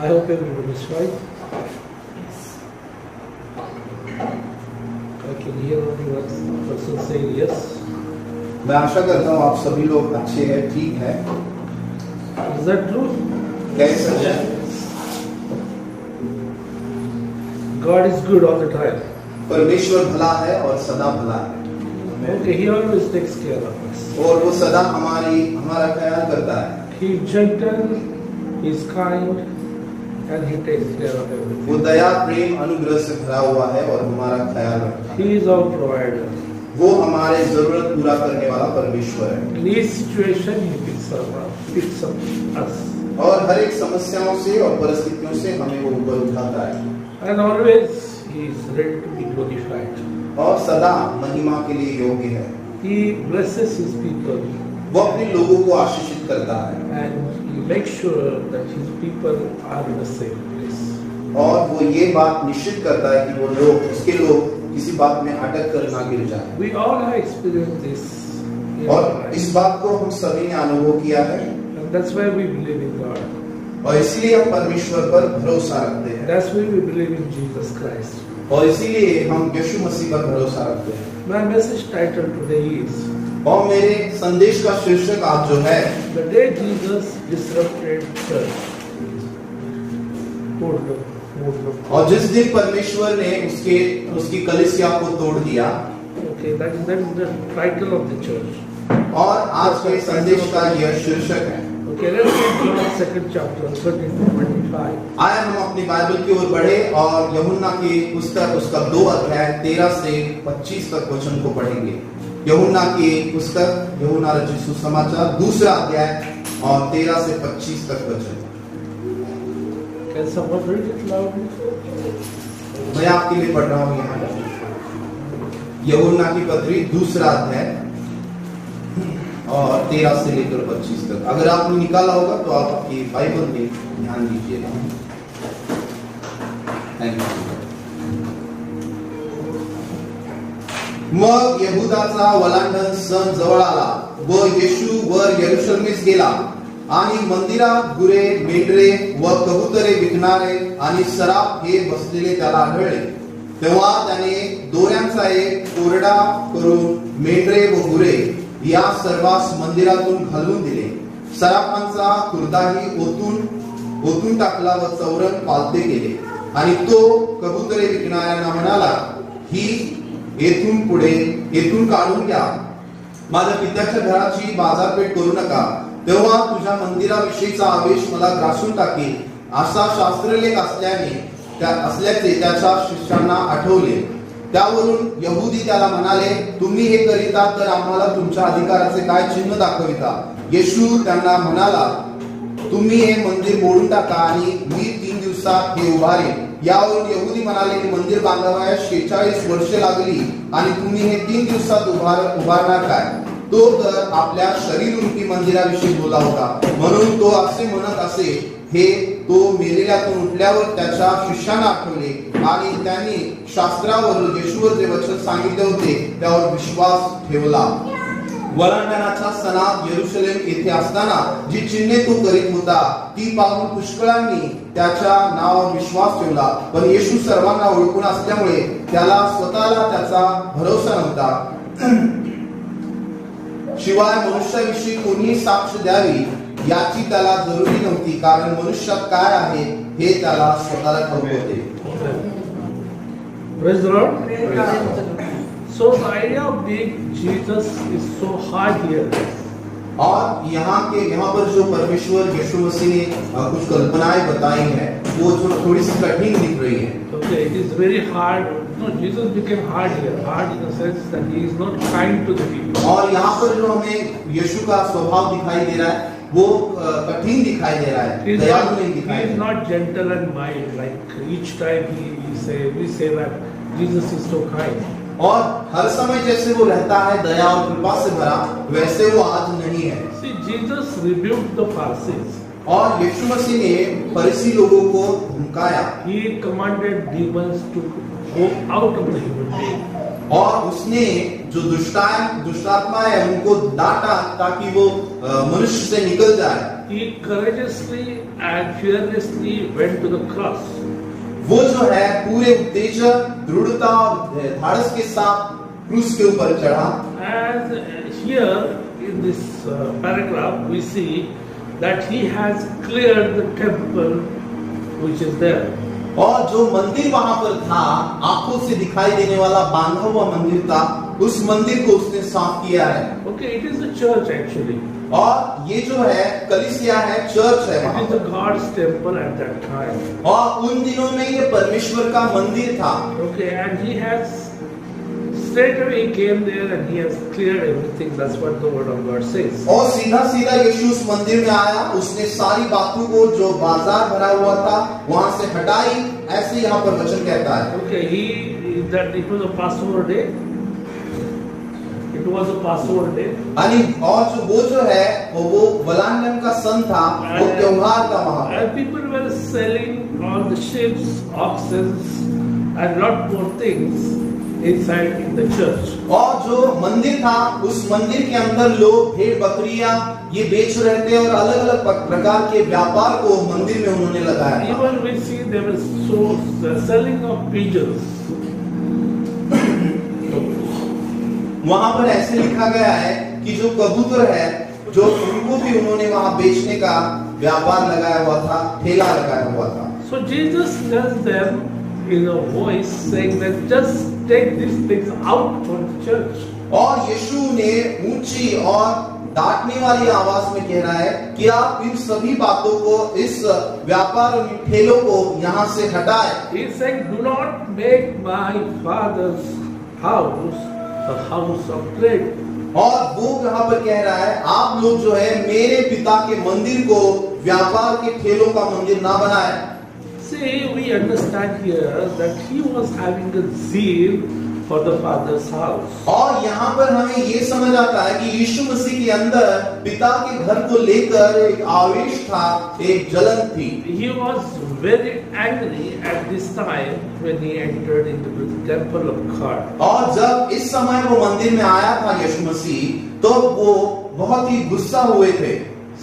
I hope everyone is fine. I can hear only one person saying yes. मैं आशा करता हूँ आप सभी लोग अच्छे हैं, ठीक है। Is that true? कैसे है? God is good all the time. परमेश्वर भला है और सदा भला है। Okay, He always takes care of us. और वो सदा हमारा ख्याल करता है। He is gentle, He is kind, and He takes care of everything. वो दया, प्रेम, अनुग्रह से भरा हुआ है और हमारा ख्याल रखता है। He is our provider. वो हमारे जरूरत पूरा करने वाला परमेश्वर है। In each situation, He picks up us. और हर एक समस्याओं से और परिस्थितियों से हमें वो ऊपर उठाता है। And always He is ready to be glorified. और सदा महिमा के लिए योग्य है। He blesses His people. वो अपने लोगों को आशीषित करता है। And He makes sure that His people are in the same place. और वो ये बात निश्चित करता है कि वो लोग, उसके लोग किसी बात में अटक कर ना गिर जाए। We all have experienced this. और इस बात को हम सभी ने अनुभव किया है। And that's why we believe in God. और इसलिए हम परमेश्वर पर भरोसा रखते हैं। That's why we believe in Jesus Christ. और इसीलिए हम यीशु मसीह पर भरोसा रखते हैं। My message title today is और मेरे संदेश का शीर्षक आज जो है, The Day Jesus Disrupted Church. और जिस दिन परमेश्वर ने उसकी कलीसिया को तोड़ दिया। Okay, that is the title of the church. और आज के संदेश का यह शीर्षक है। Okay, let's read John 2nd chapter 13 to 25. आए हम अपनी बाइबल की ओर बढ़े और यूहन्ना की पुस्तक उसका 2 अध्याय 13 से 25 तक वचन को पढ़ेंगे। यूहन्ना की पुस्तक, यूहन्ना रचित सुसमाचार 2 अध्याय और 13 से 25 तक वचन। Can someone read it loudly? मैं आपके लिए पढ़ रहा हूँ यहाँ। यूहन्ना की पत्री 2 अध्याय और 13 से लेकर 25 तक। अगर आपने निकाला होगा तो आप आपकी बाइबल में ध्यान दीजिएगा। मग यहूदाचा वलांडण सण जवळ आला व येशू वर यरूशलेमेस गेला आणि मंदिरात गुरे, मेंढरे व कबुतरे विकणारे आणि सराफ हे बसलेले त्याला आढळले। तेव्हा त्याने दोऱ्यांचा एक कोरडा करून मेंढरे व गुरे या सर्वांस मंदिरातून घालून दिले। सराफांचा खुर्दाही ओतून टाकला व चौरंग पालते केले आणि तो कबुतरे विकणाऱ्यांना म्हणाला, ही येथून काढून घ्या, माझ्या पित्याच्या घराची बाजारपेठ करू नका, तेव्हा तुझ्या मंदिराविषयीचा आवेश मला ग्रासून टाकेल, असा शास्त्रलेख असल्याचे त्याच्या शिष्यांना आठवले। त्यावरून यहुदी त्याला म्हणाले, तुम्ही हे करिता तर आम्हाला तुमच्या अधिकाराचे काय चिन्ह दाखविता? येशू त्यांना म्हणाला, तुम्ही हे मंदिर मोडून टाका आणि मी 3 दिवसात हे उभारेन। यावरून यहुदी म्हणाले की मंदिर बांधावयास 46 वर्षे लागली आणि तुम्ही हे 3 दिवसात उभारणार काय? तो तर आपल्या शरीररूपी मंदिराविषयी बोला होता, म्हणून तो असे म्हणत असे। हे तो मेलेल्यातून उठल्यावर त्याच्या शिष्यांना आठवले आणि त्यांनी शास्त्रावरून येशूवर जे वचन सांगितले होते त्यावर विश्वास ठेवला। वलांडणाच्या सणात यरूशलेम येथे असताना जी चिन्हे तो करीत होता ती पाहून पुष्कळांनी त्याच्या नावावर विश्वास ठेवला, पण येशू सर्वांना ओळखून असल्यामुळे त्याला स्वतःला त्याचा भरोसा नव्हता। शिवाय मनुष्याविषयी कोणीही साक्ष द्यावी याची त्याला जरुरी नव्हती, कारण मनुष्यात काय आहे हे त्याला स्वतःला ठाऊक होते। Praise the Lord. So the idea of being Jesus is so hard here. और यहाँ पर जो परमेश्वर यीशु मसीह ने कुछ कल्पनाएं बताई हैं वो जो थोड़ी सी कठिन दिख रही है। Okay, it is very hard. No, Jesus became hard here. Hard in the sense that he is not kind to the people. और यहाँ पर जो हमें यीशु का स्वभाव दिखाई दे रहा है वो कठिन दिखाई दे रहा है, दयालु नहीं दिखाई। He is not gentle and mild like each time we say that Jesus is so kind. और हर समय जैसे वो रहता है दया और कृपा से भरा, वैसे वो आज नहीं है। See, Jesus rebuked the Pharisees. और यीशु मसीह ने फरीसी लोगों को धमकाया। He commanded demons to go out of the human being. और उसने जो दुष्टात्मा है उनको डांटा ताकि वो मनुष्य से निकल जाए। He courageously and fearlessly went to the cross. वो जो है पूरे उत्तेजक, दृढ़ता और धाड़स के साथ क्रूस के ऊपर चढ़ा। And here in this paragraph we see that he has cleared the temple which is there. और जो मंदिर वहां पर था, आंखों से दिखाई देने वाला बांधा हुआ मंदिर था, उस मंदिर को उसने साफ किया है। Okay, it is a church actually. और ये जो है कलीसिया है, चर्च है वहां It is पर। the God's temple at that time. और उन दिनों में ये परमेश्वर का मंदिर था। Okay, and he has straight away came there and he has cleared everything. That's what the word of God says. और सीधा सीधा यीशु उस मंदिर में आया, उसने सारी बातों को जो बाजार भरा हुआ था वहां से हटाई, ऐसे यहाँ पर वचन कहता है। Okay, that it was a Passover day. It was a Passover day. और वो जो है वो वलांगन का सन था, वो त्योहार था वहां पर। And people were selling all the sheep, oxen, and lot more things inside in the church. और जो मंदिर था, उस मंदिर के अंदर लोग भेड़ बकरियां ये बेच रहे थे और अलग अलग प्रकार के व्यापार को मंदिर में उन्होंने लगाया था। Even we see they were selling of pigeons. वहां पर ऐसे लिखा गया है कि जो कबूतर है, जो उनको भी उन्होंने वहां बेचने का व्यापार लगाया हुआ था, ठेला लगाया हुआ था। So Jesus tells them in a voice saying that just take these things out from the church. और यीशु ने ऊंची और डांटने वाली आवाज में कह रहा है कि आप इन सभी बातों को, इस व्यापार और इन ठेलों को यहाँ से हटाएं। He is saying, do not make my father's house a house of trade. और वो यहाँ पर कह रहा है, आप लोग जो है मेरे पिता के मंदिर को व्यापार के ठेलों का मंदिर ना बनाएं। See, we understand here that he was having a zeal for the Father's house. और यहाँ पर हमें ये समझ आता है कि यीशु मसीह के अंदर पिता के घर को लेकर एक आवेश था, एक जलन थी। He was very angry at this time when he entered into the temple of God. और जब इस समय वो मंदिर में आया था यीशु मसीह, तो वो बहुत ही गुस्सा हुए थे।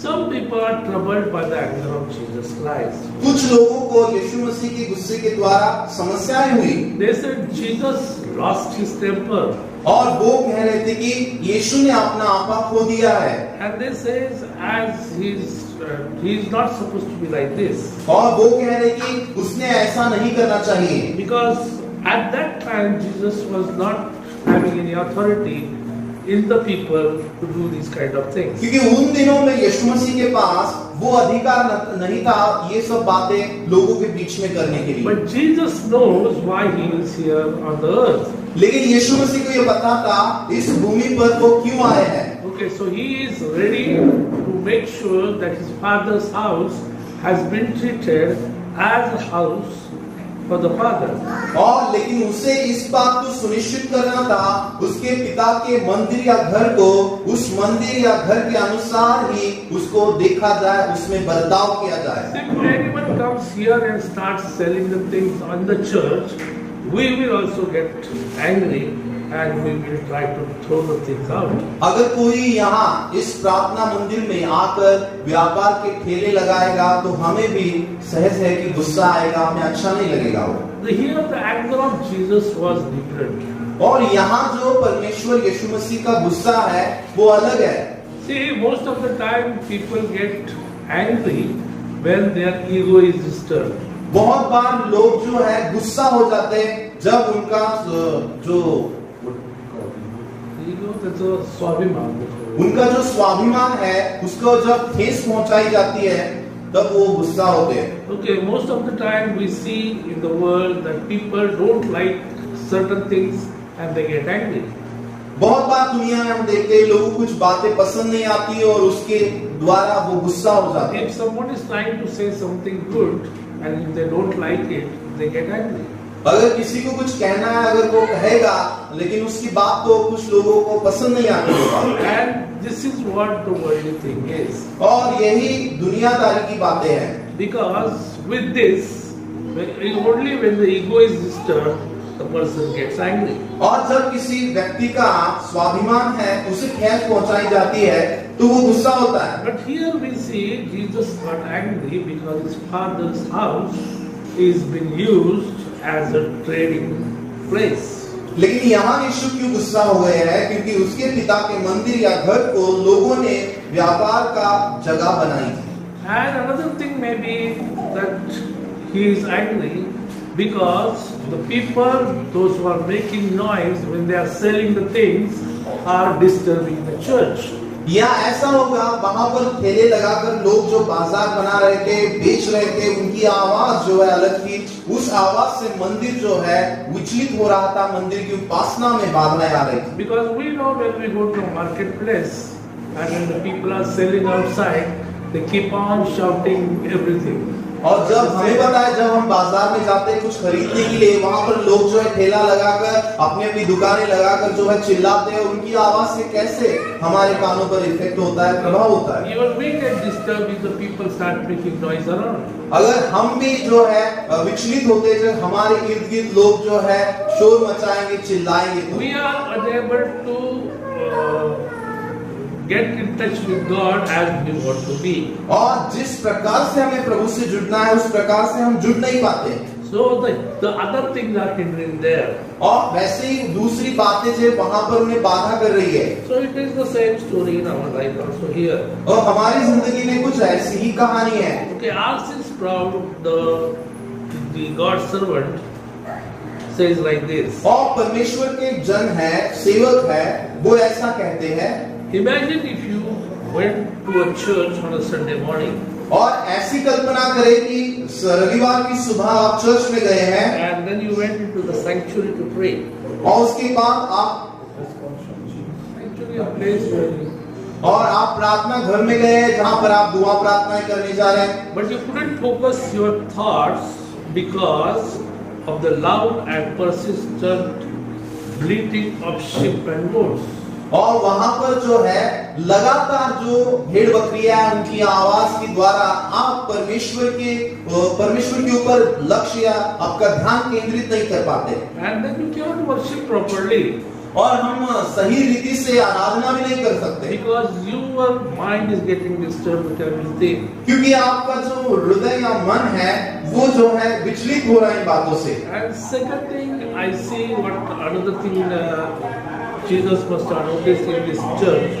Some people are troubled by the anger of Jesus Christ. कुछ लोगों को यीशु मसीह के गुस्से के द्वारा समस्याएं हुई। They said Jesus lost his temper. और वो कह रहे थे कि यीशु ने अपना आपा खो दिया है। And they says as he's not supposed to be like this. और वो कह रहे कि उसने ऐसा नहीं करना चाहिए। Because at that time Jesus was not having any authority in the people to do these kind of things. क्योंकि उन दिनों में यीशु मसीह के पास वो अधिकार नहीं था ये सब बातें लोगों के बीच में करने के लिए। But Jesus knows why he is here on the earth. लेकिन यीशु मसीह को ये पता था इस भूमि पर वो क्यों आए हैं। Okay, so he is ready to make sure that his father's house has been treated as a house for the father. और लेकिन उसे इस बात को सुनिश्चित करना था, उसके पिता के मंदिर या घर को उस मंदिर या घर के अनुसार ही उसको देखा जाए, उसमें बर्ताव किया जाए। If anyone comes here and starts selling the things on the church, we will also get angry and we will try to throw the things out. अगर कोई यहाँ इस प्रार्थना मंदिर में आकर व्यापार के ठेले लगाएगा तो हमें भी सहज है कि गुस्सा आएगा, हमें अच्छा नहीं लगेगा वो। Here the anger of Jesus was different. और यहाँ जो परमेश्वर यीशु मसीह का गुस्सा है वो अलग है। See, most of the time people get angry when their ego is disturbed. बहुत बार लोग जो है गुस्सा हो जाते हैं जब उनका जो उनका जो स्वाभिमान है उसको जब ठेस पहुंचाई जाती है तब वो गुस्सा होते हैं। Okay, most of the time we see in the world that people don't like certain things and they get angry. बहुत बार दुनिया में हम देखते हैं लोगों को कुछ बातें पसंद नहीं आती और उसके द्वारा वो गुस्सा हो जाते हैं। If someone is trying to say something good and if they don't like it, they get angry. अगर किसी को कुछ कहना है, अगर वो कहेगा लेकिन उसकी बात तो कुछ लोगों को पसंद नहीं आती होगा। And this is what the worldly thing is. और यही दुनियादारी की बातें हैं। Because with this, only when the ego is disturbed, the person gets angry. और जब किसी व्यक्ति का स्वाभिमान है उसे ठेस पहुंचाई जाती है तो वो गुस्सा होता है। But here we see Jesus got angry because his father's house is being used as a trading place. लेकिन यहाँ यीशु क्यों गुस्सा हो गए हैं? क्योंकि उसके पिता के मंदिर या घर को लोगों ने व्यापार का जगह बनाई थी। And another thing may be that he is angry because the people, those who are making noise when they are selling the things, are disturbing the church. या ऐसा होगा, वहां पर ठेले लगाकर लोग जो बाजार बना रहे थे, बेच रहे थे, उनकी आवाज जो है अलग थी। उस आवाज से मंदिर जो है विचलित हो रहा था, मंदिर की उपासना में बाधाएं आ रही थी। Because we know when we go to a marketplace and when the people are selling outside, they keep on shouting everything. और जब हमें पता है, जब हम बाजार में जाते हैं कुछ खरीदने के लिए, वहां पर लोग जो है ठेला लगाकर, अपनी अपनी दुकानें लगाकर जो है चिल्लाते हैं। उनकी आवाज से कैसे हमारे कानों पर इफेक्ट होता है, प्रभाव होता है। Even we get disturbed if the people start making noise around. अगर हम भी जो है विचलित होते हैं, जब हमारे इर्द गिर्द लोग जो है शोर मचाएंगे, चिल्लाएंगे, तो We are unable to get in touch with God as we want to be. और जिस प्रकार से हमें प्रभु से जुड़ना है, उस प्रकार से हम जुड़ नहीं पाते। So the other things are hindering there. और वैसे ही दूसरी बातें जो वहां पर उन्हें बाधा कर रही है। So it is the same story in our life also here. और हमारी जिंदगी में कुछ ऐसी ही कहानी है। Okay, R.C. Sproul, the God servant, says like this. और परमेश्वर के जन है, सेवक है, वो ऐसा कहते हैं। Imagine if you went to a church on a Sunday morning. और ऐसी कल्पना करें कि रविवार की सुबह आप चर्च में गए हैं, And then you went into the sanctuary to pray. और उसके बाद आप Sanctuary, a place where you... और आप प्रार्थना घर में गए हैं, जहां पर आप दुआ प्रार्थनाएं करने जा रहे हैं। But you couldn't focus your thoughts because of the loud and persistent bleating of sheep and goats. और वहां पर जो है लगातार जो भेड़ बकरियां उनकी आवाज के द्वारा आप परमेश्वर के ऊपर लक्ष्य या आपका ध्यान केंद्रित नहीं कर पाते। And then you cannot worship properly. और हम सही रीति से आराधना भी नहीं कर सकते, Because your mind is getting disturbed with everything. क्योंकि आपका जो हृदय या मन है वो जो है विचलित हो रहा है इन बातों से। And second thing, I see what another thing Jesus must have noticed in this church,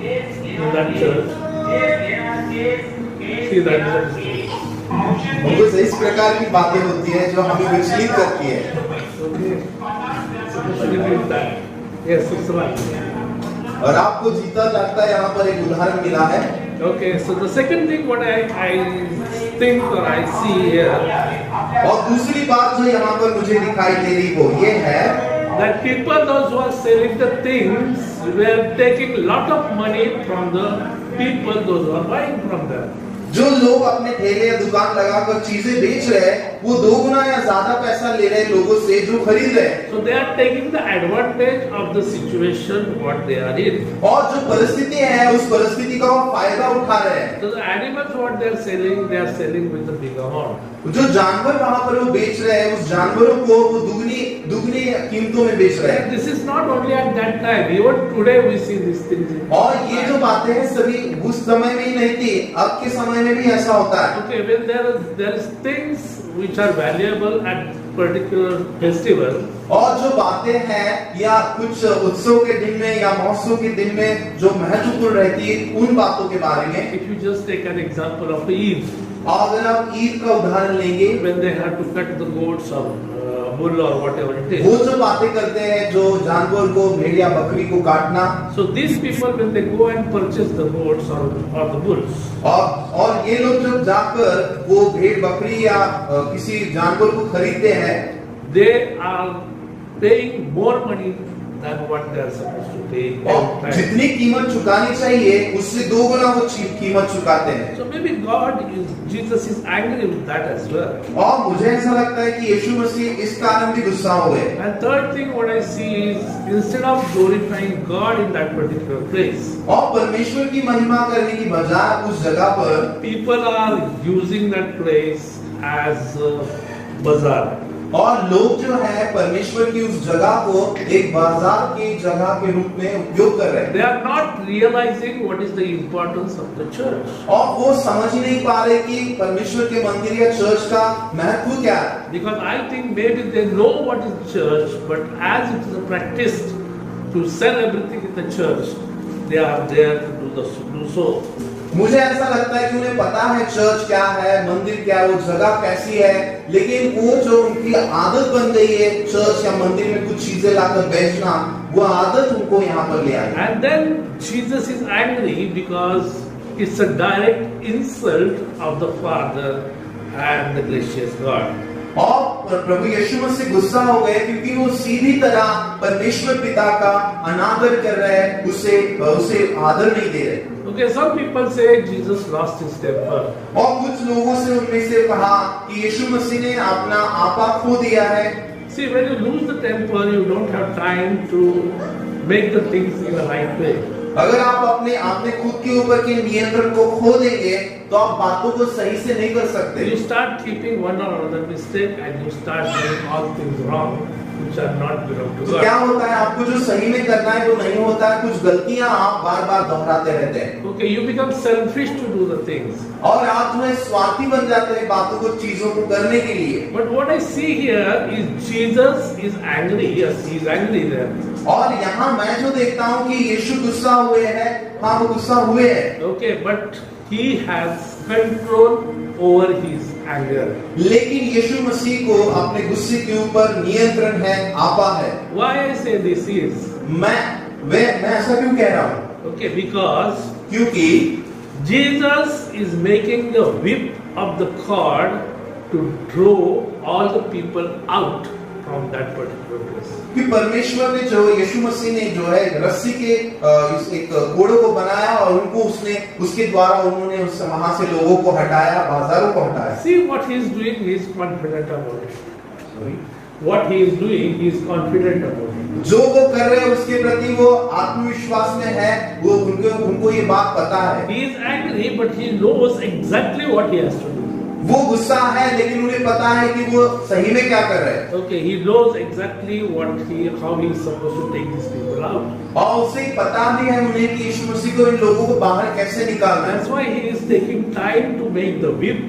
in that church. See that church. बहुत इस प्रकार की बातें होती है जो हमें विचलित करती है। Okay. Repeat that. Yes, it's right. और आपको जीता जागता यहाँ पर एक उदाहरण मिला है। Okay, so the second thing what I think or I see here, और दूसरी बात जो यहाँ पर मुझे दिखाई दे रही वो ये है that people, those who are selling the things, were taking lot of money from the people, those who are buying from them. जो लोग अपने ठेले या दुकान लगाकर चीजें बेच रहे हैं, वो 2 गुना या ज्यादा पैसा ले रहे हैं लोगों से जो खरीद रहे हैं। So they are taking the advantage of the situation what they are in. और जो परिस्थिति है उस परिस्थिति का वो फायदा उठा रहे हैं। So the animals what they are selling with the big amount. जो जानवर वहां पर वो बेच रहे हैं, उस जानवरों को वो दुगनी कीमतों में बेच रहे हैं। This is not only at that time. Even today we see these things. और ये जो बातें हैं सभी उस समय में ही नहीं थी, अब के समय में भी ऐसा होता है। Okay, when there is things which are valuable at particular festival. और जो बातें हैं या कुछ उत्सव के दिन में या महोत्सव के दिन में जो महत्वपूर्ण रहती है, उन बातों के बारे में। If you just take an example of Eid. अगर आप ईद का उदाहरण लेंगे, When they have to cut the goats or bull or whatever it is. वो जो बातें करते हैं, जो जानवर को, भेड़ या बकरी को काटना। So these people when they go and purchase the goats or the bulls. और ये लोग जब जाकर वो भेड़ बकरी या किसी जानवर को खरीदते हैं, they are paying more money than what they are supposed to pay. और जितनी कीमत चुकानी चाहिए उससे 2 गुना वो कीमत चुकाते हैं। So maybe Jesus is angry with that as well. और मुझे ऐसा लगता है कि यीशु मसीह इस कारण भी गुस्सा हो गए। And third thing what I see is instead of glorifying God in that particular place, और परमेश्वर की महिमा करने की बजाय उस जगह पर people are using that place as a bazaar. और लोग जो है परमेश्वर की उस जगह को एक बाजार की जगह के रूप में उपयोग कर रहे हैं। They are not realizing what is the importance of the church. और वो समझ ही नहीं पा रहे कि परमेश्वर के मंदिर या चर्च का महत्व क्या है। Because I think maybe they know what is church, but as it is practiced to sell everything in the church, they are there to do so. मुझे ऐसा लगता है कि उन्हें पता है चर्च क्या है, मंदिर क्या है, वो जगह कैसी है, लेकिन वो जो उनकी आदत बन गई है चर्च या मंदिर में कुछ चीजें लाकर बेचना, वो आदत उनको यहाँ पर ले आई। And then Jesus is angry because it's a direct insult of the Father and the gracious God. और प्रभु यीशु मसीह गुस्सा हो गए क्योंकि वो सीधी तरह परमेश्वर पिता का अनादर कर रहे हैं, उसे आदर नहीं दे रहे। Okay, some people say Jesus lost his temper. और कुछ लोगों से उनमें से कहा कि यीशु मसीह ने अपना आपा खो दिया है। See, when you lose the temper, you don't have time to make the things in the right way. अगर आप अपने खुद के ऊपर के नियंत्रण को खो देंगे तो आप बातों को सही से नहीं कर सकते। You start keeping one or another mistake and you start doing all things wrong which are not belong to तो God. क्या होता है, आपको जो सही में करना है वो नहीं होता है, कुछ गलतियां आप बार-बार दोहराते रहते हैं। Okay, you become selfish to do the things. और आप जो है स्वार्थी बन जाते हैं बातों को, चीजों को करने के लिए। But what I see here is Jesus is angry. Yes, he is angry there. और यहाँ मैं जो देखता हूँ कि यीशु गुस्सा हुए हैं, हाँ वो गुस्सा हुए हैं। Okay, but he has control over his anger. लेकिन यीशु मसीह को अपने गुस्से के ऊपर नियंत्रण है, आपा है। Why I say this is? मैं ऐसा क्यों कह रहा हूँ? Okay, because क्योंकि Jesus is making the whip of the cord to draw all the people out from that particular place. कि परमेश्वर ने जो यीशु मसीह ने जो है रस्सी के एक कोड़े को बनाया और उनको उसके द्वारा उन्होंने वहां से लोगों को हटाया, बाजारों को हटाया। See what he is doing, he is confident about it. Sorry. What he is doing, he is confident about it. जो वो कर रहे हैं उसके प्रति वो आत्मविश्वास में है, वो उनको ये बात पता है। He is angry, but he knows exactly what he has to do. वो गुस्सा है लेकिन उन्हें पता है कि वो सही में क्या कर रहे हैं। Okay, he knows exactly how he is supposed to take these people out. और उसे पता भी है उन्हें कि यीशु मसीह को इन लोगों को बाहर कैसे निकालना है। That's why he is taking time to make the whip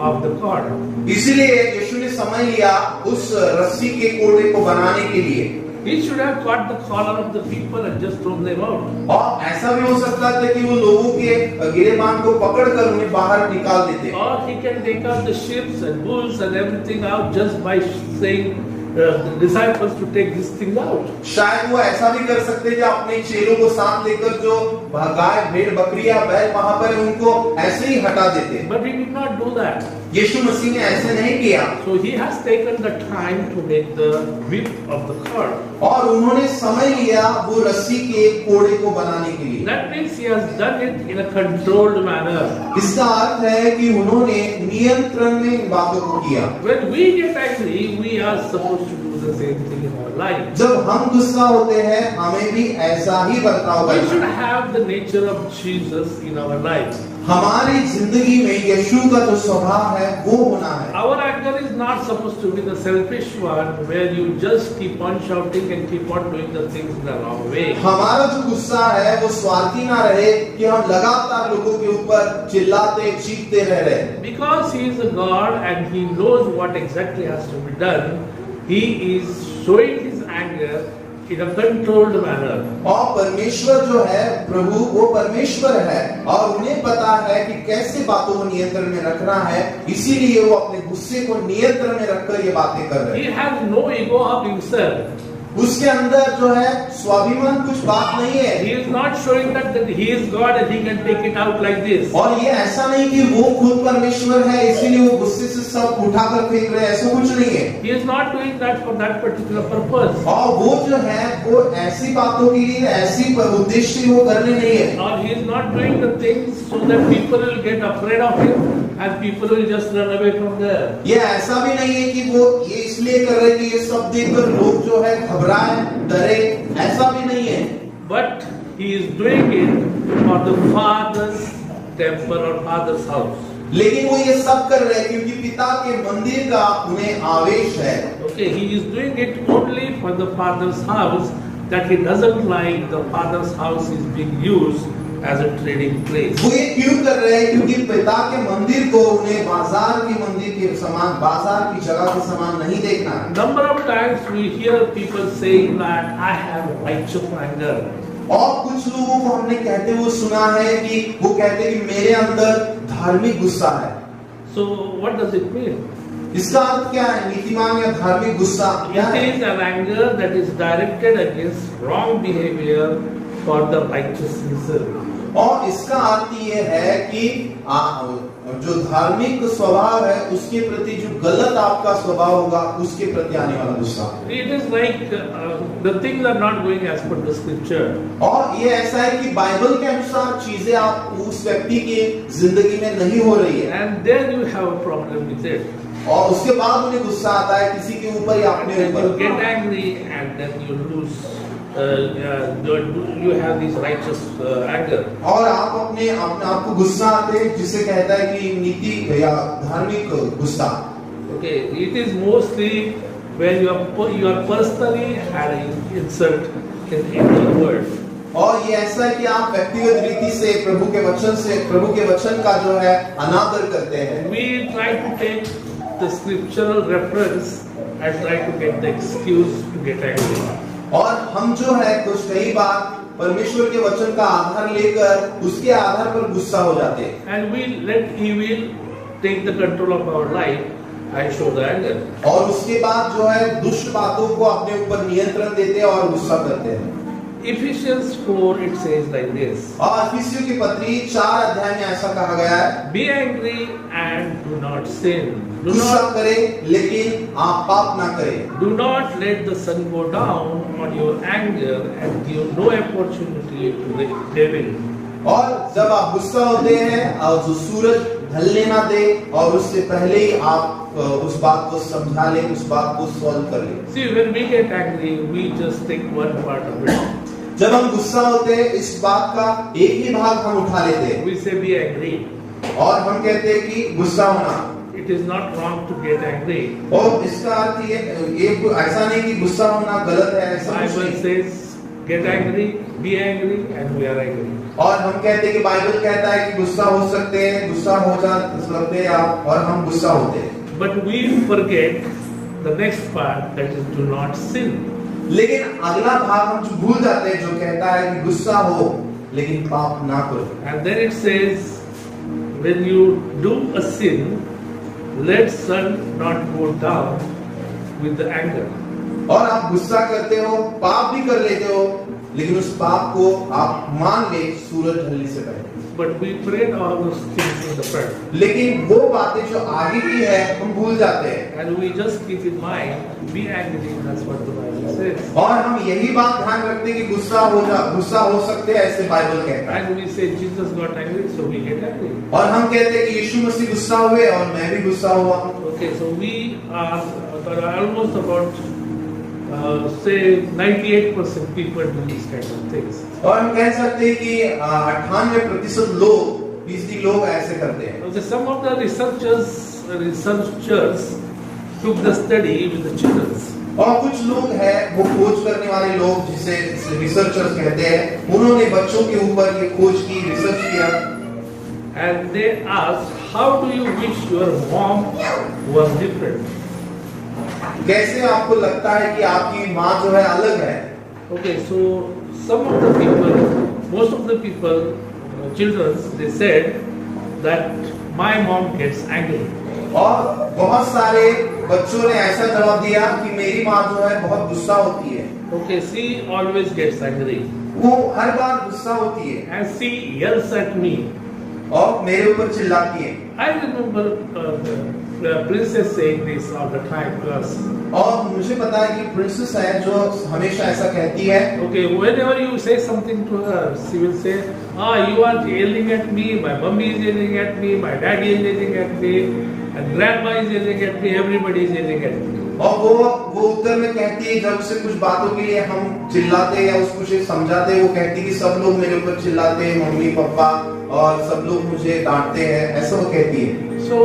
of the cord. इसीलिए यीशु ने समय लिया उस रस्सी के कोड़े को बनाने के लिए। He should have caught the collar of the people and just thrown them out. और ऐसा भी हो सकता था कि वो लोगों के गिरेबान को पकड़कर उन्हें बाहर निकाल देते। Or he can take out the sheep and bulls and everything out just by saying the disciples to take this thing out. शायद वो ऐसा भी कर सकते कि अपने चेलों को साथ लेकर जो गाय, भेड़, बकरियां, बैल वहां पर उनको ऐसे ही हटा देते। But he did not do that. यीशु मसीह ने ऐसे नहीं किया। So he has taken the time to make the whip of the cord. और उन्होंने समय लिया वो रस्सी के कोड़े को बनाने के लिए। That means he has done it in a controlled manner. इसका अर्थ है कि उन्होंने नियंत्रण में इन बातों को किया। When we get angry, we are supposed to do the same thing in our life. जब हम गुस्सा होते हैं हमें भी ऐसा ही बर्ताव We करना should है। have the nature of Jesus in our life. हमारी जिंदगी में यीशु का जो स्वभाव है वो होना है। Our anger is not supposed to be the selfish one where you just keep on shouting and keep on doing the things in the wrong way. हमारा जो गुस्सा है वो स्वार्थी ना रहे कि हम लगातार लोगों के ऊपर चिल्लाते चीखते रह रहे। Because he is a God and he knows what exactly has to be done, he is showing his anger in a controlled manner. और परमेश्वर जो है प्रभु वो परमेश्वर है और उन्हें पता है कि कैसे बातों को नियंत्रण में रखना है, इसीलिए वो अपने गुस्से को नियंत्रण में रखकर ये बातें कर रहे हैं। He has no ego of himself. उसके अंदर जो है स्वाभिमान कुछ बात नहीं है। He is not showing that he is God and he can take it out like this. और ये ऐसा नहीं कि वो खुद परमेश्वर है इसीलिए वो गुस्से से सब उठाकर फेंक रहे हैं, ऐसा कुछ नहीं है। He is not doing that for that particular purpose. और वो जो है वो ऐसी बातों के लिए ऐसी उद्देश्य वो करने नहीं है। Or he is not doing the things so that people will get afraid of him and people will just run away from there. ये ऐसा भी नहीं है कि वो ये इसलिए कर रहे हैं कि ये सब देखकर लोग जो है घबराए, डरे, ऐसा भी नहीं है। But he is doing it for the Father's temple or Father's house. लेकिन वो ये सब कर रहे हैं क्योंकि पिता के मंदिर का उन्हें आवेश है। Okay, he is doing it only for the father's house, that he doesn't like the father's house is being used as a trading place. वो ये क्यों कर रहे हैं? क्योंकि पिता के मंदिर को उन्हें बाजार के मंदिर के समान, बाजार की जगह के समान नहीं देखना है। Number of times we hear people saying that I have righteous anger. और कुछ लोगों को हमने कहते हुए सुना है कि वो कहते हैं कि मेरे अंदर धार्मिक गुस्सा है। So what does it mean? इसका अर्थ क्या है? नीतिमान या धार्मिक गुस्सा क्या है? It is an anger that is directed against wrong behavior for the righteous reason. और इसका अर्थ ये है कि जो धार्मिक स्वभाव है उसके प्रति जो गलत आपका स्वभाव होगा उसके प्रति आने वाला गुस्सा। It is like the things are not going as per the scripture. और ये ऐसा है कि बाइबल के अनुसार चीजें आप उस व्यक्ति की जिंदगी में नहीं हो रही है, And then you have a problem with it. और उसके बाद उन्हें गुस्सा आता है किसी के ऊपर या अपने Then you ऊपर। get angry and then you lose. You have this righteous anger. और आप अपने आप को गुस्सा आते हैं जिसे कहता है कि नीति या धार्मिक गुस्सा। Okay, it is mostly when you are personally had an insult in the word. और ये ऐसा है कि आप व्यक्तिगत रीति से प्रभु के वचन का जो है अनादर करते हैं। We try to take the scriptural reference and try to get the excuse to get angry. और हम जो है कई बार परमेश्वर के वचन का आधार लेकर उसके आधार पर गुस्सा हो जाते हैं। And we let evil take the control of our life and show the anger. और उसके बाद जो है दुष्ट बातों को अपने ऊपर नियंत्रण देते हैं और गुस्सा करते हैं। Ephesians 4 it says like this. और इफिसियों की पत्री 4 अध्याय में ऐसा कहा गया है, Be angry and do not sin. गुस्सा करें लेकिन आप पाप ना करें। Do not let the sun go down on your anger and give no opportunity to the devil. और जब आप गुस्सा होते हैं और जो सूरज ढलने ना दे और उससे पहले ही आप उस बात को समझा लें, उस बात को सॉल्व कर लें। See, when we get angry, we just take one part of it. जब हम गुस्सा होते हैं इस बात का एक ही भाग हम उठा लेते हैं We say be angry. और हम कहते हैं कि गुस्सा होना। It is not wrong to get angry. और इसका अर्थ ये ऐसा नहीं कि गुस्सा होना गलत है, ऐसा कुछ Bible नहीं। says get angry, be angry, and we are angry. और हम कहते हैं कि बाइबल कहता है कि गुस्सा हो सकते हैं, गुस्सा हो जा सकते हैं आप, और हम गुस्सा होते हैं। But we forget the next part, that is do not sin. लेकिन अगला भाग हम जो भूल जाते हैं जो कहता है कि गुस्सा हो लेकिन पाप ना करो। And then it says when you do a sin, let sun not go down with the anger. और आप गुस्सा करते हो, पाप भी कर लेते हो, लेकिन उस पाप को आप मान ले सूरज ढलने से पहले। But we prayed all those things in the front. लेकिन वो बातें जो आगे की है हम भूल जाते हैं And we just keep in mind, be angry, that's what the Bible says. और हम यही बात ध्यान रखते हैं कि गुस्सा हो सकते हैं, ऐसे बाइबल कहता है। And we say Jesus got angry, so we get angry. और हम कहते हैं कि यीशु मसीह गुस्सा हुए और मैं भी गुस्सा हुआ। Okay, so we are almost about say 98% people do these kind of things. और हम कह सकते हैं कि 98% लोग, 20% लोग ऐसे करते हैं। So some of the researchers took the study with the children. और कुछ लोग हैं वो खोज करने वाले लोग जिसे रिसर्चर्स कहते हैं, उन्होंने बच्चों के ऊपर ये खोज की, रिसर्च किया। And they asked, how do you wish your mom was different? कैसे आपको लगता है कि आपकी माँ जो है अलग है? Okay, so some of the people, most of the people, children, they said that my mom gets angry. और बहुत सारे बच्चों ने ऐसा जवाब दिया कि मेरी माँ जो है बहुत गुस्सा होती है। Okay, she always gets angry. वो हर बार गुस्सा होती है And she yells at me. और मेरे ऊपर चिल्लाती है। I remember the princess saying this all the time to us. और मुझे पता है कि प्रिंसेस है जो हमेशा ऐसा कहती है। Okay, whenever you say something to her, she will say, you are yelling at me, my mummy is yelling at me, my daddy is yelling at me, and grandma is yelling at me, everybody is yelling at me. और वो उत्तर में कहती है जब से कुछ बातों के लिए हम चिल्लाते या उसको कुछ समझाते हैं, वो कहती है कि सब लोग मेरे ऊपर चिल्लाते हैं, मम्मी पापा, और सब लोग मुझे डांटते हैं, ऐसा वो कहती है। So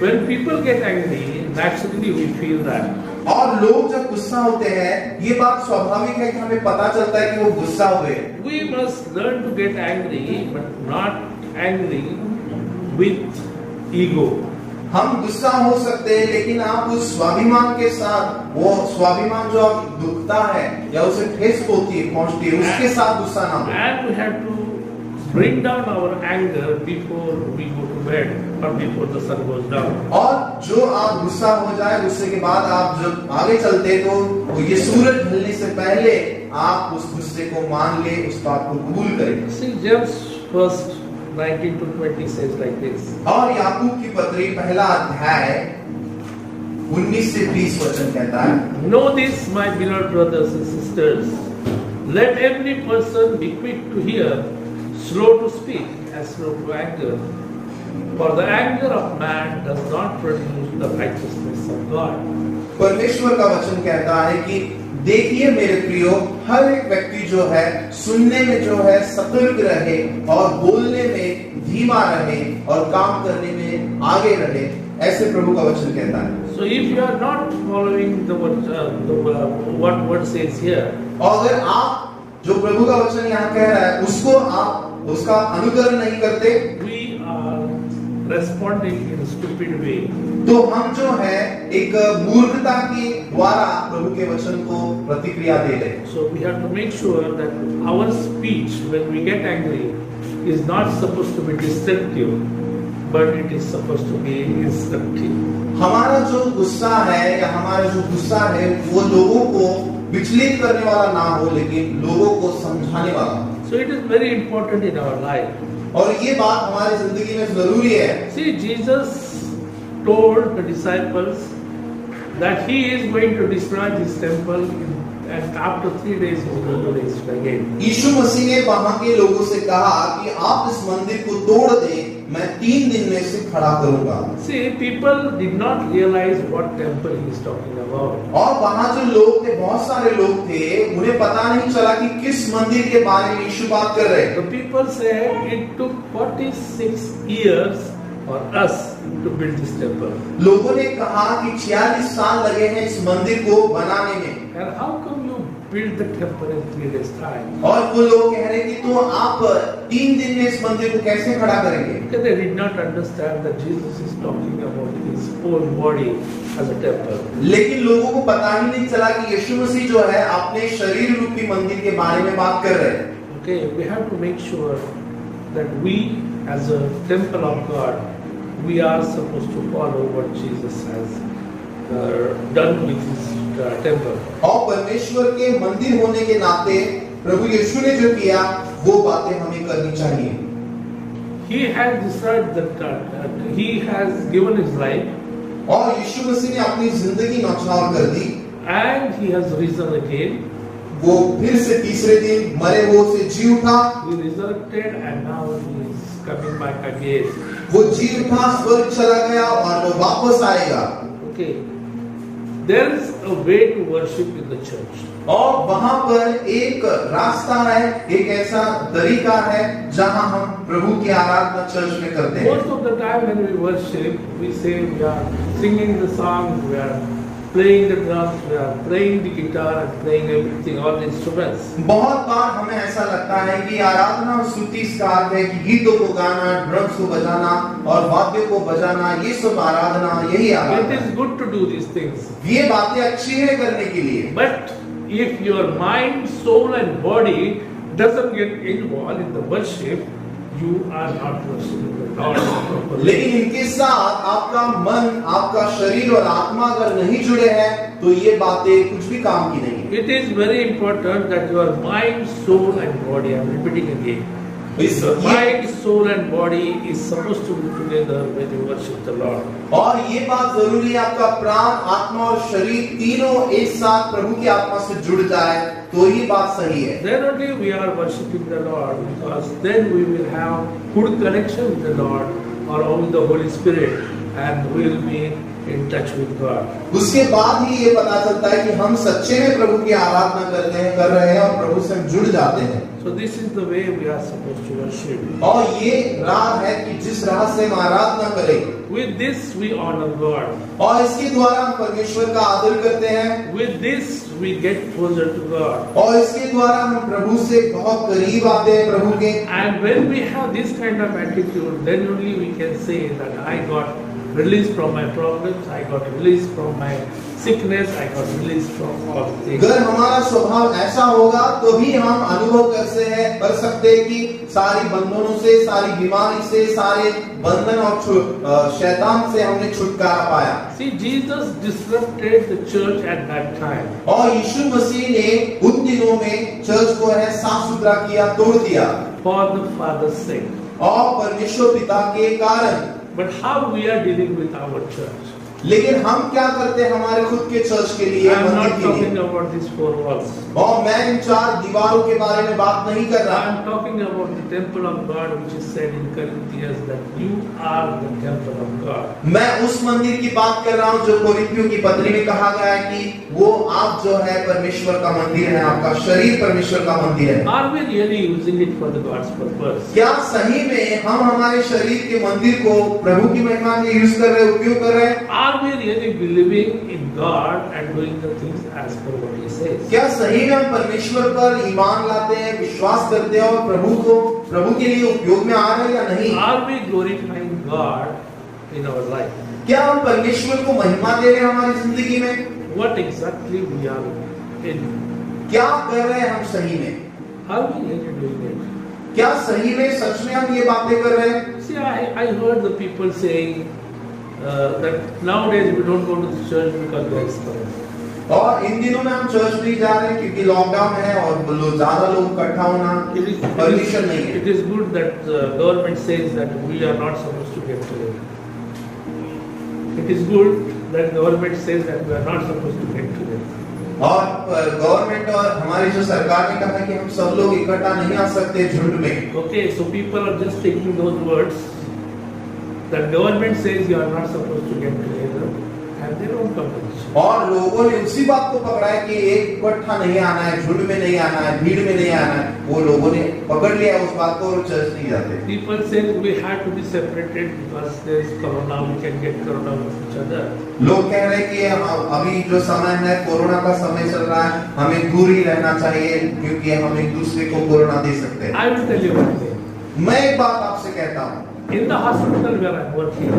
when people get angry, naturally we feel that. और लोग जब गुस्सा होते हैं, ये बात स्वाभाविक है कि हमें पता चलता है कि वो गुस्सा हुए। We must learn to get angry, but not angry with ego. हम गुस्सा हो सकते हैं, लेकिन आप उस स्वाभिमान के साथ, वो स्वाभिमान जो आप दुखता है या उसे ठेस पहुंचती है, उसके साथ गुस्सा ना हो। And we have to bring down our anger before we go to bed or before the sun goes down. और जो आप गुस्सा हो जाए, गुस्से के बाद आप जब आगे चलते तो ये सूरज ढलने से पहले आप उस गुस्से को मान ले, उस बात को कबूल करें। See, James 1:19 to 20 says like this. और याकूब की पत्री पहला अध्याय 19 से 20 वचन कहता है, Know this, my beloved brothers and sisters. Let every person be quick to hear, slow to speak, and slow to anger. For the anger of man does not produce the righteousness of God. परमेश्वर का वचन कहता है कि देखिए मेरे प्रियो, हर एक व्यक्ति जो है सुनने में जो है सतर्क रहे और बोलने में धीमा रहे और काम करने में आगे रहे, ऐसे प्रभु का वचन कहता है। So if you are not following what word says here, और अगर आप जो प्रभु का वचन यहाँ कह रहा है उसको आप उसका अनुकरण नहीं करते, we are responding in a stupid way. तो हम जो है एक मूर्खता के द्वारा प्रभु के वचन को प्रतिक्रिया दे रहे हैं। So we have to make sure that our speech when we get angry is not supposed to be destructive, but it is supposed to be instructive. हमारा जो गुस्सा है या हमारा जो गुस्सा है वो लोगों को विचलित करने वाला ना हो, लेकिन लोगों को समझाने वाला। So it is very important in our life. और ये बात हमारी जिंदगी में जरूरी है। See, Jesus told the disciples that he is going to destroy this temple and after 3 days he is going to raise it again. यीशु मसीह ने वहां के लोगों से कहा कि आप इस मंदिर को तोड़ दें, मैं 3 दिन में इसे खड़ा करूंगा। See, people did not realize what temple he is talking about. और वहां जो लोग थे, बहुत सारे लोग थे, उन्हें पता नहीं चला कि किस मंदिर के बारे में यीशु बात कर रहे हैं। The people said it took 46 years for us to build this temple. लोगों ने कहा कि 46 साल लगे हैं इस मंदिर को बनाने में। And how come you build the temple in 3 days time? और वो लोग कह रहे कि तो आप 3 दिन में इस मंदिर को कैसे खड़ा करेंगे? Because they did not understand that Jesus is talking about his own body as a temple. लेकिन लोगों को पता ही नहीं चला कि यीशु मसीह जो है अपने शरीर रूपी मंदिर के बारे में बात कर रहे हैं। Okay, we have to make sure that we as a temple of God, we are supposed to follow what Jesus has done with his temple. और परमेश्वर के मंदिर होने के नाते प्रभु यीशु ने जो किया वो बातें हमें करनी चाहिए। He has destroyed he has given his life. और यीशु मसीह ने अपनी जिंदगी न्यौछावर कर दी। And he has risen again. वो फिर से तीसरे दिन मरे हुओं से जी उठा। He resurrected and now he is coming back again. वो जी उठा, स्वर्ग चला गया और वो वापस आएगा। Okay. There is a way to worship in the church. और वहां पर एक रास्ता है, एक ऐसा तरीका है जहां हम प्रभु की आराधना चर्च में करते हैं। Most of the time when we worship, we say we are singing the songs, we are playing the drums, we are playing the guitar and playing everything, all the instruments. बहुत बार हमें ऐसा लगता है कि आराधना और स्तुति इसका अर्थ है कि गीतों को गाना, ड्रम्स को बजाना और वाद्यों को बजाना, ये सब आराधना, यही It Aradhana. is good to do these things. ये बातें अच्छी है करने के लिए। But if your mind, soul and body doesn't get involved in the worship, you are not worshiping the Lord properly. लेकिन इनके साथ आपका मन, आपका शरीर और आत्मा अगर नहीं जुड़े हैं तो ये बातें कुछ भी काम की नहीं। It is very important that your mind, soul and body, I am repeating again, mind, soul and body is supposed to be together when you worship the Lord. और ये बात जरूरी है आपका प्राण, आत्मा और शरीर तीनों एक साथ प्रभु की आत्मा से जुड़ जाए तो ये बात सही है। Then only we are worshiping the Lord, because then we will have good connection with the Lord or with the Holy Spirit, and we will be in touch with God. उसके बाद ही ये पता चलता है कि हम सच्चे में प्रभु की आराधना कर रहे हैं और प्रभु से हम जुड़ जाते हैं। So this is the way we are supposed to worship. और ये राह है कि जिस राह से हम आराधना करें। With this we honor God. और इसके द्वारा हम परमेश्वर का आदर करते हैं। With this we get closer to God. और इसके द्वारा हम प्रभु से बहुत करीब आते हैं प्रभु के। And when we have this kind of attitude, then only we can say that I got released from my problems, I got released from my sickness, I got released from all things. अगर हमारा स्वभाव ऐसा होगा तो भी हम अनुभव कर सकते हैं कि सारी बंधनों से, सारी बीमारी से, सारे बंधन और शैतान से हमने छुटकारा पाया। See, Jesus disrupted the church at that time. और यीशु मसीह ने उन दिनों में चर्च को है साफ सुथरा किया, तोड़ दिया For the Father's sake. और परमेश्वर पिता के कारण। But how we are dealing with our church? लेकिन हम क्या करते हैं हमारे खुद के चर्च के लिए, I am मंदिर not के लिए? talking about these four walls. और मैं इन 4 दीवारों के बारे में बात नहीं कर I रहा। am talking about the temple of God, which is said in Corinthians that you are the temple of God. मैं उस मंदिर की बात कर रहा हूँ जो कोरिन्थियों की पत्री में कहा गया है कि वो आप जो है परमेश्वर का मंदिर है, आपका शरीर परमेश्वर का मंदिर है। Are we really using it for the God's purpose? क्या सही में हम हमारे शरीर के मंदिर को प्रभु की महिमा के यूज कर रहे, उपयोग कर रहे हैं? Are we really believing in God and doing the things as per what He says? क्या सही में हम परमेश्वर पर ईमान लाते हैं, विश्वास करते हैं और प्रभु के लिए उपयोग में आ रहे हैं या नहीं? Are we glorifying God in our life? क्या हम परमेश्वर को महिमा दे रहे हैं हमारी जिंदगी में? What exactly we are in? क्या कर रहे हैं हम सही में? Are we really doing it? क्या सही में सच में हम ये बातें कर रहे हैं? See, I heard the people saying that nowadays we don't go to the church because there is corona. और इन दिनों में हम चर्च नहीं जा रहे हैं क्योंकि लॉकडाउन है और ज्यादा लोग इकट्ठा होना परमिशन नहीं है। It is good that the government says that we are not supposed to get together. It is good that government says that we are not supposed to get together. और government और हमारी जो सरकार ने कहा है कि हम सब लोग इकट्ठा नहीं आ सकते झुंड में। Okay, so people are just taking those words that government says you are not supposed to get together and they don't come to church. और लोगों ने उसी बात को पकड़ा है कि एक इकट्ठा नहीं आना है, झुंड में नहीं आना है, भीड़ में नहीं आना है। वो लोगों ने पकड़ लिया उस बात को और चर्च नहीं जाते। People say we have to be separated because there is corona, we can get corona with each other. लोग कह रहे हैं कि अभी जो समय है कोरोना का समय चल रहा है, हमें दूर ही रहना चाहिए क्योंकि हम एक दूसरे को कोरोना दे सकते हैं। I will tell you one thing. मैं एक बात आपसे कहता हूँ, In the hospital where I am working,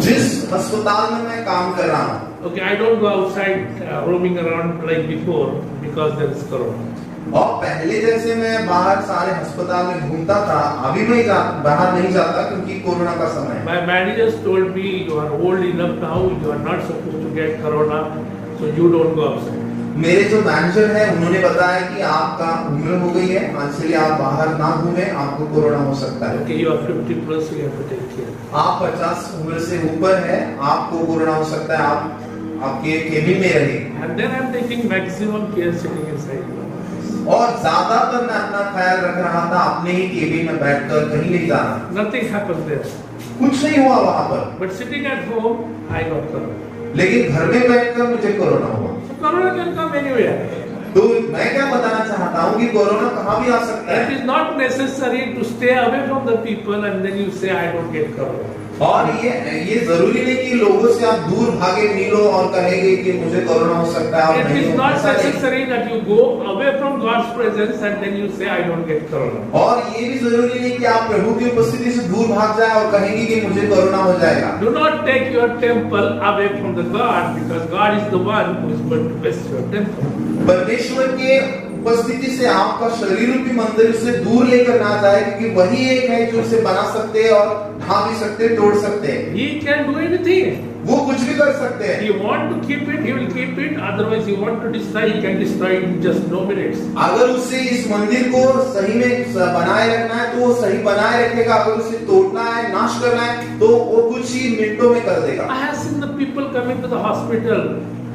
जिस अस्पताल में मैं काम कर रहा हूँ, okay, I don't go outside roaming around like before because there is corona. और पहले जैसे मैं बाहर सारे अस्पताल में घूमता था, अभी मैं बाहर नहीं जाता क्योंकि कोरोना का समय है। My managers told me you are old enough now, you are not supposed to get corona, so you don't go outside. मेरे जो मैनेजर है उन्होंने बताया कि आपका उम्र हो गई है, इसलिए आप बाहर ना घूमें, आपको कोरोना हो सकता है। Okay, you are 50 plus, you have to take care. आप 50 उम्र से ऊपर है, आपको कोरोना हो सकता है, आप आपके केबिन में रहिए। And then I am taking maximum care sitting inside my office. और ज्यादातर मैं अपना ख्याल रख रहा था अपने ही केबिन में बैठकर, कहीं नहीं जाना। Nothing happened there. कुछ नहीं हुआ वहाँ पर, But sitting at home, I got corona. लेकिन घर में बैठकर मुझे कोरोना हुआ। So corona can come anywhere. तो मैं क्या बताना चाहता हूँ कि कोरोना कहाँ भी आ सकता It है। is not necessary to stay away from the people and then you say I don't get corona. और ये जरूरी नहीं कि लोगों से आप दूर भागे मिलो और कहेंगे कि मुझे कोरोना हो सकता है और It नहीं is हो not सकता है। necessary that you go away from God's presence and then you say I don't get corona. और ये भी जरूरी नहीं कि आप प्रभु की उपस्थिति से दूर भाग जाए और कहेंगे कि मुझे कोरोना हो जाएगा। Do not take your temple away from the God because God is the one who is going to bless your temple. परमेश्वर के उपस्थिति से आपका शरीर रूपी मंदिर से दूर लेकर ना जाए क्योंकि वही एक है जो उसे बना सकते हैं और ढा भी सकते हैं, तोड़ सकते हैं। He can do anything. वो कुछ भी कर सकते हैं। He want to keep it, he will keep it. Otherwise, he want to destroy, he can destroy it in just no minutes. अगर उसे इस मंदिर को सही में बनाए रखना है तो वो सही बनाए रखेगा, अगर उसे तोड़ना है, नाश करना है तो वो कुछ ही मिनटों में कर देगा। I have seen the people coming to the hospital.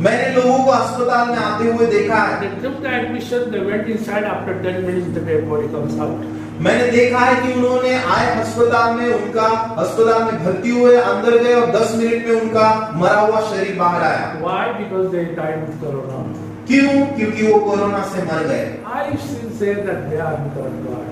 मैंने लोगों को अस्पताल में आते हुए देखा है। They took the admission, they went inside. After 10 minutes, the dead body comes out. मैंने देखा है कि उन्होंने आए अस्पताल में भर्ती हुए, अंदर गए और 10 मिनट में उनका मरा हुआ शरीर बाहर आया। Why? Because they died with corona. क्यों? क्योंकि वो कोरोना से मर गए। I still say that they are without God.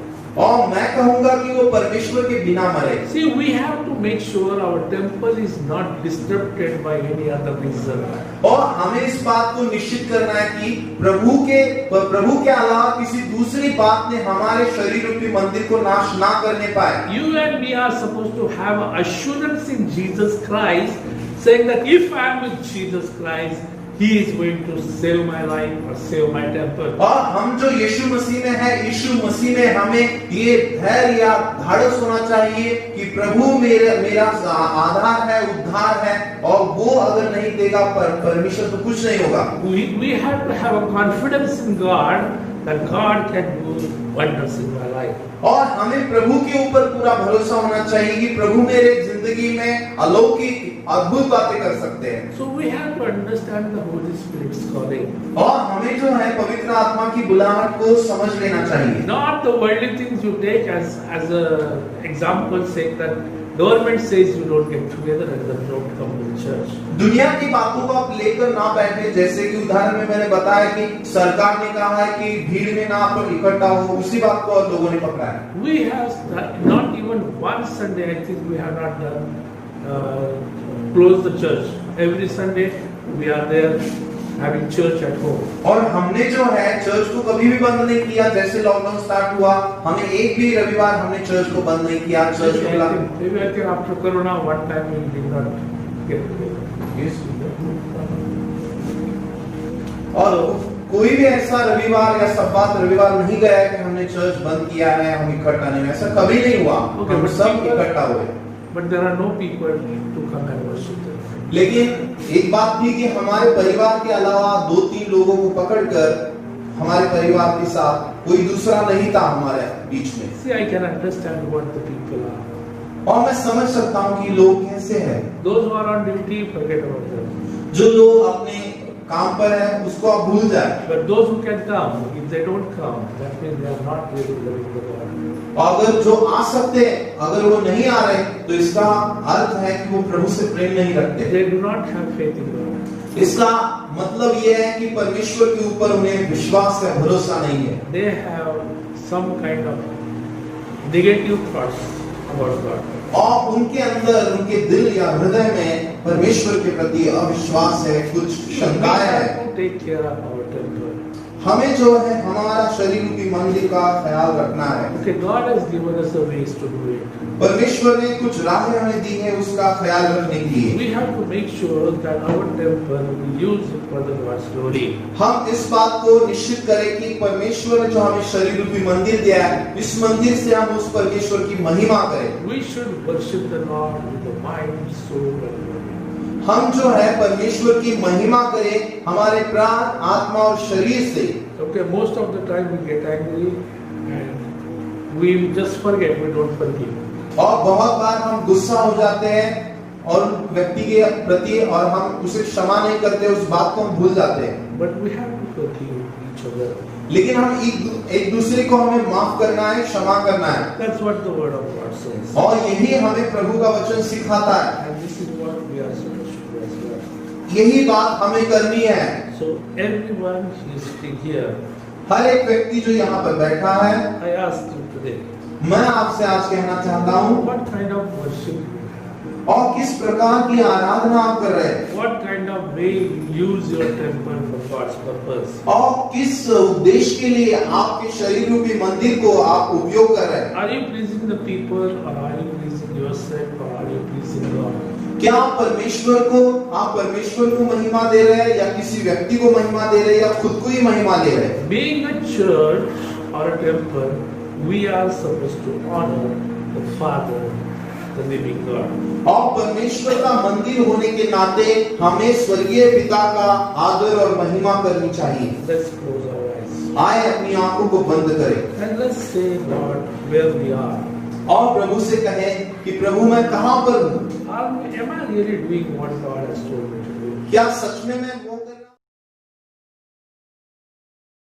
और मैं कहूंगा कि वो परमेश्वर के बिना मरे। See, we have to make sure our temple is not disrupted by any other reason. और हमें इस बात को निश्चित करना है कि प्रभु के अलावा किसी दूसरी बात ने हमारे शरीर रूपी मंदिर को नाश ना करने पाए। You and me are supposed to have assurance in Jesus Christ, saying that if I am with Jesus Christ, He is going to save my life or save my temple. और हम जो यीशु मसीह में है, यीशु मसीह में हमें ये धैर्य या धाड़स होना चाहिए कि प्रभु मेरा आधार है, उद्धार है, और वो अगर नहीं देगा परमेश्वर तो कुछ नहीं होगा। We have to have a confidence in God that God can do wonders in my life. और हमें प्रभु के ऊपर पूरा भरोसा होना चाहिए कि प्रभु मेरे जिंदगी में अलौकिक अद्भुत बातें कर सकते हैं। So we have to understand the Holy Spirit's calling. और हमें जो है पवित्र आत्मा की बुलाहट को समझ लेना चाहिए। Not the worldly things you take as a example, saying that government says you don't get together and then don't come to church. दुनिया की बातों को आप लेकर ना बैठे, जैसे कि उदाहरण में मैंने बताया कि सरकार ने कहा है कि भीड़ में ना आप इकट्ठा हो, उसी बात को और लोगों ने पकड़ा है। We have not even one Sunday, I think we have not done close the church. Every Sunday we are there having church at home. और हमने जो है चर्च को कभी भी बंद नहीं किया। जैसे लॉकडाउन स्टार्ट हुआ, हमने एक भी रविवार हमने चर्च को बंद नहीं किया। चर्च को खुला। Maybe I think after Corona one time we did not get together. Yes. और कोई भी ऐसा रविवार या सब्बात रविवार नहीं गया है कि हमने चर्च बंद किया है, हम इकट्ठा नहीं, ऐसा कभी नहीं हुआ। हम सब इकट्ठा हुए। But there are no people to come and worship them. लेकिन एक बात थी कि हमारे परिवार के अलावा 2-3 लोगों को पकड़कर हमारे परिवार के साथ कोई दूसरा नहीं था हमारे बीच में। See, I can understand what the people are. और मैं समझ सकता हूँ कि लोग कैसे हैं। Those who are on duty, forget about them. जो लोग अपने काम पर है उसको आप भूल जाए। But those who can come, if they don't come, that means they are not really loving the Lord. अगर जो आ सकते हैं, अगर वो नहीं आ रहे, तो इसका अर्थ है कि वो प्रभु से प्रेम नहीं रखते। They do not have faith in God. इसका मतलब ये है कि परमेश्वर के ऊपर उन्हें विश्वास का भरोसा नहीं है। They have some kind of negative thoughts about God. और उनके अंदर, उनके दिल या हृदय में परमेश्वर के प्रति अविश्वास है, कुछ शंकाएं हैं। Take care of our temple. हमें जो है हमारा शरीर की मंदिर का ख्याल रखना है। Okay, God has given us the ways to do it. परमेश्वर ने कुछ राहें हमें दी है उसका ख्याल रखने के लिए। We have to make sure that our temple we use it for the God's glory. हम इस बात को निश्चित करें कि परमेश्वर ने जो हमें शरीर रूपी मंदिर दिया है, इस मंदिर से हम उस परमेश्वर की महिमा करें। We should worship the Lord with the mind, soul and body. हम जो है परमेश्वर की महिमा करें हमारे प्राण, आत्मा और शरीर से। Okay, most of the time we get angry and we just forget, we don't forgive. और बहुत बार हम गुस्सा हो जाते हैं और व्यक्ति के प्रति, और हम उसे क्षमा नहीं करते, उस बात को हम भूल जाते हैं। But we have to forgive each other. लेकिन हम एक दूसरे को हमें माफ करना है, क्षमा करना है। That's what the word of God says. और यही हमें प्रभु का वचन सिखाता है। And this is what we are supposed to do as well. यही बात हमें करनी है। So everyone who is sitting here, हर एक व्यक्ति जो यहाँ पर बैठा है, I ask you today, मैं आपसे आज कहना चाहता हूँ, what kind of worship you have? और किस प्रकार की आराधना आप कर रहे हैं, What kind of way you use your temple for God's purpose? और किस उद्देश्य के लिए आपके शरीर रूपी मंदिर को आप उपयोग कर रहे हैं। Are you pleasing the people, or are you pleasing yourself, or are you pleasing God? क्या आप परमेश्वर को महिमा दे रहे हैं, या किसी व्यक्ति को महिमा दे रहे हैं, या खुद को ही महिमा दे रहे हैं। Being a church or a temple, we are supposed to honor the Father, the living God. और परमेश्वर का मंदिर होने के नाते हमें स्वर्गीय पिता का आदर और महिमा करनी चाहिए। Let's close our eyes. आए अपनी आंखों को बंद करें And let's say, Lord, where we are. और प्रभु से कहें कि प्रभु मैं कहाँ पर हूँ। Am I really doing what God has told me to do? क्या सच में मैं वो कर